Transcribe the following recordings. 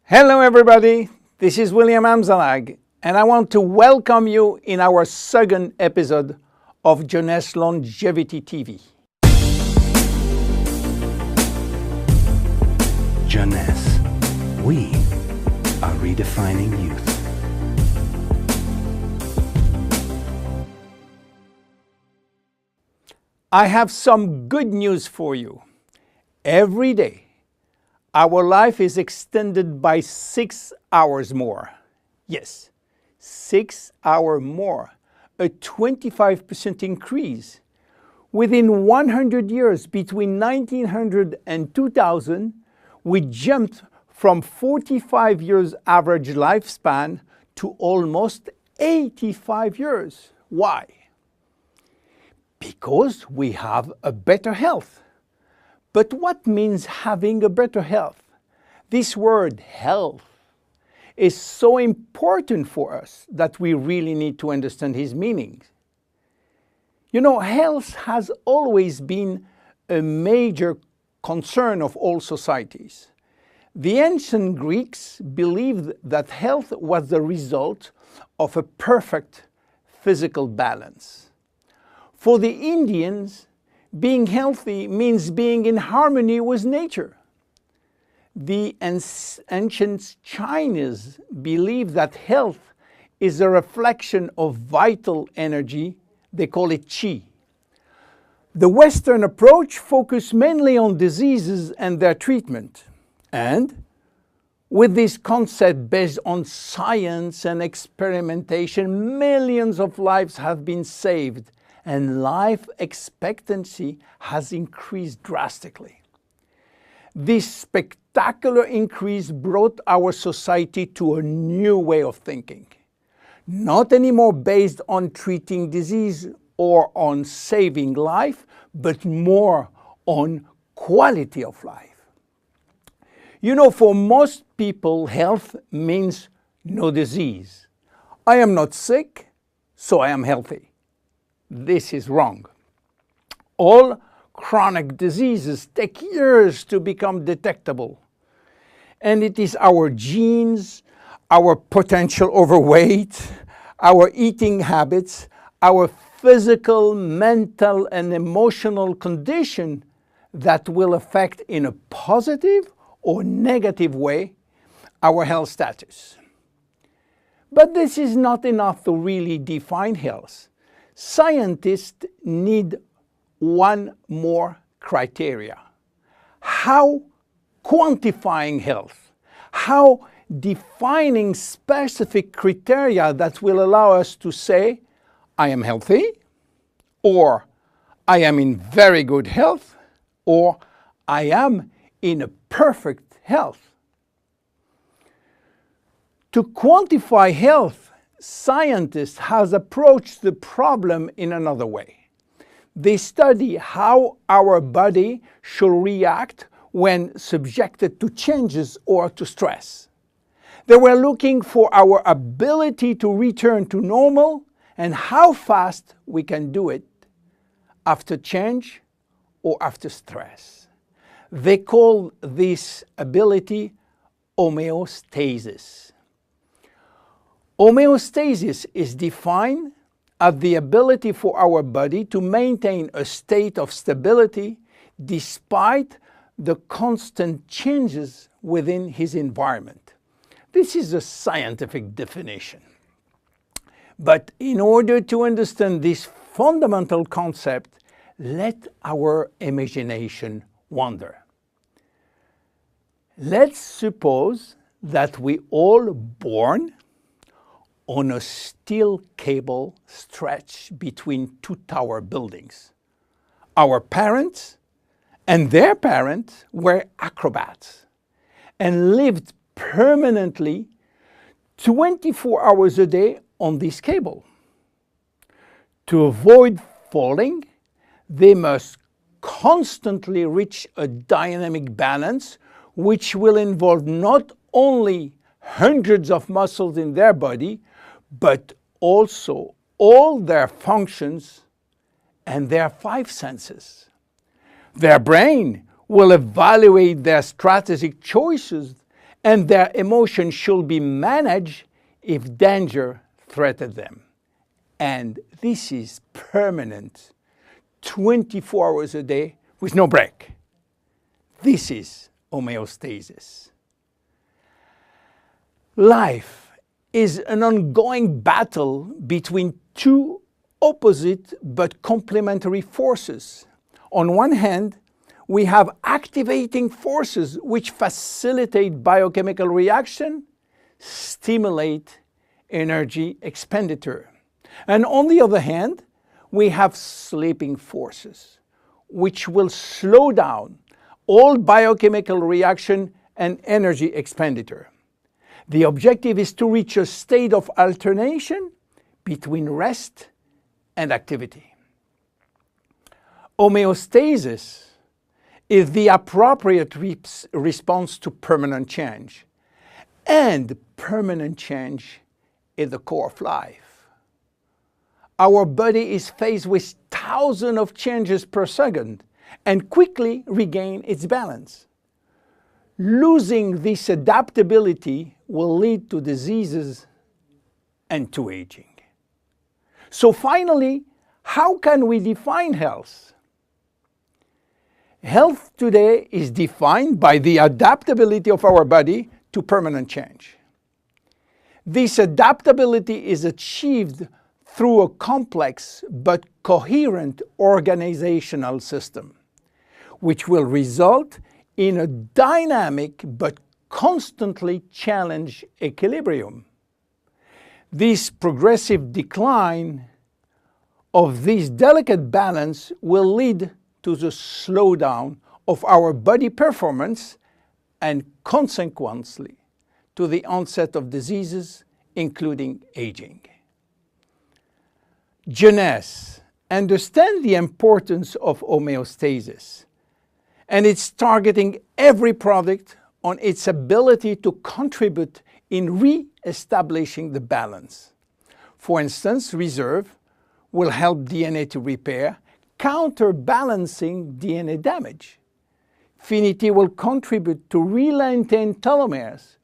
Hello everybody, this is William Amzalag and I want to welcome you in our second episode of Jeunesse Longevity TV. Jeunesse, we are redefining youth. I have some good news for you. Every day, our life is extended by 6 hours more. Yes, 6 hours more, a 25% increase. Within 100 years, between 1900 and 2000, we jumped from 45 years average lifespan to almost 85 years. Why? Because we have a better health. But what means having a better health? This word health is so important for us that we really need to understand his meaning. You know, health has always been a major concern of all societies. The ancient Greeks believed that health was the result of a perfect physical balance. For the Indians, being healthy means being in harmony with nature. The ancient Chinese believe that health is a reflection of vital energy. They call it qi. The Western approach focuses mainly on diseases and their treatment. And with this concept based on science and experimentation, millions of lives have been saved and life expectancy has increased drastically. This spectacular increase brought our society to a new way of thinking, not anymore based on treating disease or on saving life, but more on quality of life. You know, for most people, health means no disease. I am not sick, so I am healthy. This is wrong. All chronic diseases take years to become detectable. And it is our genes, our potential overweight, our eating habits, our physical, mental, and emotional condition that will affect in a positive or negative way our health status. But this is not enough to really define health. Scientists need one more criteria. How quantifying health, how defining specific criteria that will allow us to say, I am healthy, or I am in very good health, or I am in a perfect health. To quantify health, scientists have approached the problem in another way. They study how our body should react when subjected to changes or to stress. They were looking for our ability to return to normal and how fast we can do it after change or after stress. They call this ability homeostasis. Homeostasis is defined as the ability for our body to maintain a state of stability despite the constant changes within his environment. This is a scientific definition. But in order to understand this fundamental concept, let our imagination wander. Let's suppose that we all born on a steel cable stretched between two tower buildings. Our parents and their parents were acrobats and lived permanently 24 hours a day on this cable. To avoid falling, they must constantly reach a dynamic balance, which will involve not only hundreds of muscles in their body, but also all their functions and their 5 senses. Their brain will evaluate their strategic choices and their emotions should be managed if danger threatens them. And this is permanent, 24 hours a day with no break. This is homeostasis. Life is an ongoing battle between two opposite but complementary forces. On one hand, we have activating forces which facilitate biochemical reaction, stimulate energy expenditure. And on the other hand, we have sleeping forces which will slow down all biochemical reaction and energy expenditure. The objective is to reach a state of alternation between rest and activity. Homeostasis is the appropriate response to permanent change. And permanent change is the core of life. Our body is faced with thousands of changes per second and quickly regain its balance. Losing this adaptability will lead to diseases and to aging. So finally, how can we define health? Health today is defined by the adaptability of our body to permanent change. This adaptability is achieved through a complex but coherent organizational system, which will result in a dynamic but constantly challenged equilibrium. This progressive decline of this delicate balance will lead to the slowdown of our body performance and consequently to the onset of diseases, including aging. Jeunesse understands the importance of homeostasis, and it's targeting every product on its ability to contribute in re-establishing the balance. For instance, Reserve will help DNA to repair, counterbalancing DNA damage. Finity will contribute to re-lengthen telomeres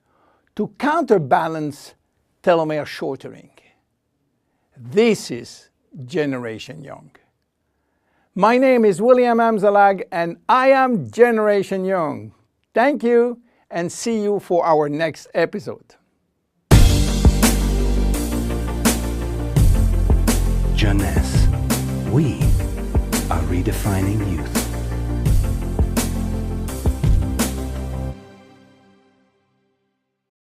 to counterbalance telomere shortening. This is Generation Young. My name is William Amzalag and I am Generation Young. Thank you and see you for our next episode. Jeunesse. We are redefining youth.